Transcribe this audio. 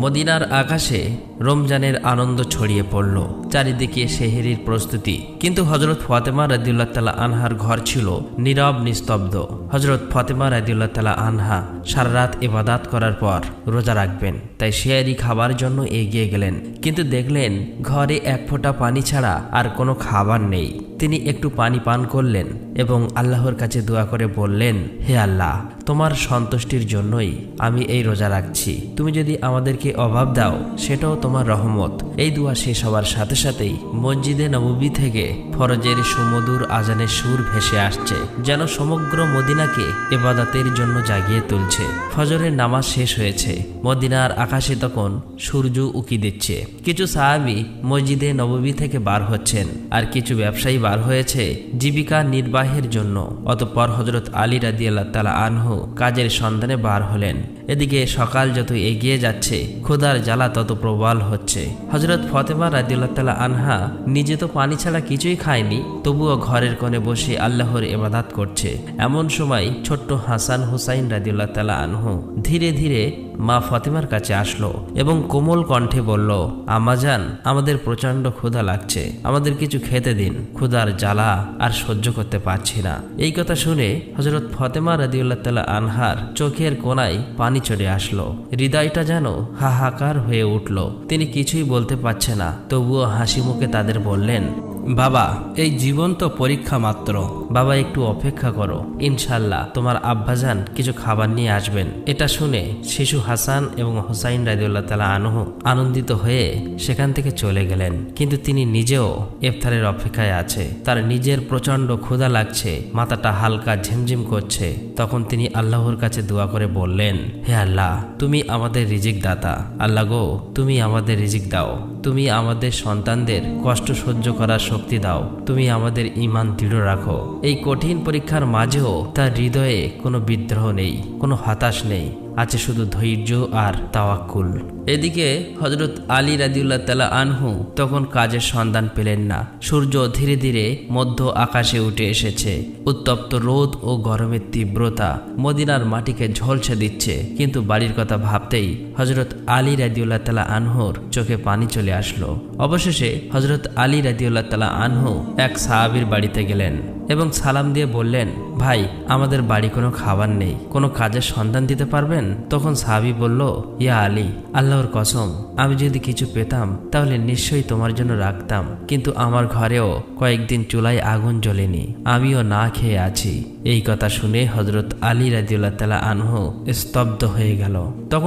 মদিনার আকাশে রমজানের আনন্দ ছড়িয়ে পড়ল। চারিদিকে সেহরির প্রস্তুতি। কিন্তু হযরত ফাতেমা রাদিয়াল্লাহু তাআলা আনহার ঘর ছিল নীরব নিস্তব্ধ। হযরত ফাতেমা রাদিয়াল্লাহু তাআলা আনহা সারা রাত ইবাদত করার পর রোজা রাখবেন, তাই সেহরি খাবার জন্য এগিয়ে গেলেন। কিন্তু দেখলেন ঘরে এক ফোঁটা পানি ছাড়া আর কোনো খাবার নেই। তিনি একটু পানি পান করলেন এবং আল্লাহর কাছে দোয়া করে বললেন, হে আল্লাহ, তোমার সন্তুষ্টির জন্যই আমি এই রোজা রাখছি। তুমি যদি আমাদেরকে অভাব দাও সেটাও তোমার রহমত। এই দোয়া শেষ হওয়ার সাথে সাথেই মসজিদে নববী থেকে ফরজের সুমধুর আজানের সুর ভেসে আসছে, যেন সমগ্র মদিনাকে ইবাদতের জন্য জাগিয়ে তুলছে। ফজরের নামাজ শেষ হয়েছে। মদিনার আকাশে তখন সূর্য উকি দিচ্ছে। কিছু সাহাবী মসজিদে নববী থেকে বার হচ্ছেন, আর কিছু ব্যবসায়ী বার হয়েছে জীবিকা নির্বাহের জন্য। অতঃপর হযরত আলী রাদিয়াল্লাহু তাআলা আনহু কাজের সন্ধানে বার হলেন। এদিকে সকাল যত এগিয়ে যাচ্ছে ক্ষুধার জ্বালা তত প্রবল হচ্ছে। হযরত ফাতেমা রাদিয়াল্লাহু তাআলা আনহা নিজে তো পানি ছাড়া কিছুই খায়নি, তবুও ঘরের কোণে বসে আল্লাহর ইবাদত করছে। এমন সময় ছোট্ট হাসান হুসাইন রাদিয়াল্লাহু তাআলা আনহু ধীরে ধীরে মা ফাতেমার কাছে আসলো এবং কোমল কণ্ঠে বলল, আম্মাজান, আমাদের প্রচন্ড ক্ষুধা লাগছে, আমাদের কিছু খেতে দিন, ক্ষুধার জ্বালা আর সহ্য করতে পারছি না। এই কথা শুনে হযরত ফাতেমা রাদিয়াল্লাহু তাআলা আনহার চোখের কোণায় পানি চলে আসলো। হৃদয়টা যেন হাহাকার হয়ে উঠল। তিনি কিছুই বলতে পারছে না, তবুও হাসি মুখে তাদের বললেন, বাবা, এই জীবন তো পরীক্ষা মাত্র। বাবা, একটু অপেক্ষা করো, ইনশাল্লাহ তোমার আব্বাজান কিছু খাবার নিয়ে আসবেন। এটা শুনে শিশু হাসান এবং হুসাইন রাদিয়াল্লাহু তাআলা আনহু আনন্দিত হয়ে সেখান থেকে চলে গেলেন। কিন্তু তিনি নিজেও ইফতারের অপেক্ষায় আছে। তার নিজের প্রচন্ড ক্ষুধা লাগছে, মাথাটা হালকা ঝিমঝিম করছে। তখন তিনি আল্লাহর কাছে দোয়া করে বললেন, হে আল্লাহ, তুমি আমাদের রিজিক দাতা। আল্লাহ গো, তুমি আমাদের রিজিক দাও। তুমি আমাদের সন্তানদের কষ্ট সহ্য করার শক্তি দাও। তুমি আমাদের ঈমান দৃঢ় রাখো। এই কঠিন পরীক্ষার মাঝেও তার হৃদয়ে কোনো বিদ্রোহ নেই, কোনো হতাশ নেই, আছে শুধু ধৈর্য আর তাওয়াক্কুল। এদিকে হযরত আলী রাদিয়াল্লাহু তাআলা আনহু তখন কাজের সন্ধান পেলেন না। সূর্য ধীরে ধীরে মধ্য আকাশে উঠে এসেছে। উত্তপ্ত রোদ ও গরমের তীব্রতা মদিনার মাটিকে ঝলসে দিচ্ছে। কিন্তু বাড়ির কথা ভাবতেই হযরত আলী রাদিয়াল্লাহু তাআলা আনহুর চোখে পানি চলে আসলো। অবশেষে হযরত আলী রাদিয়াল্লাহু তাআলা আনহু এক সাহাবীর বাড়িতে গেলেন এবং সালাম দিয়ে বললেন, ভাই, আমাদের বাড়ি কোনো খাবার নেই, কোনো কাজের সন্ধান দিতে পারবেন? তখন সাহাবী বলল, ইয়া আলী, আল্লাহর কসম, আমি যদি কিছু পেতাম তাহলে নিশ্চয়ই তোমার জন্য রাখতাম। কিন্তু আমার ঘরেও কয়েকদিন চুলায় আগুন জ্বলেনি, আমিও না খেয়ে আছি। এই কথা শুনে হযরত আলী রাদিয়াল্লাহু তাআলা আনহু স্তব্ধ হয়ে গেল। তখন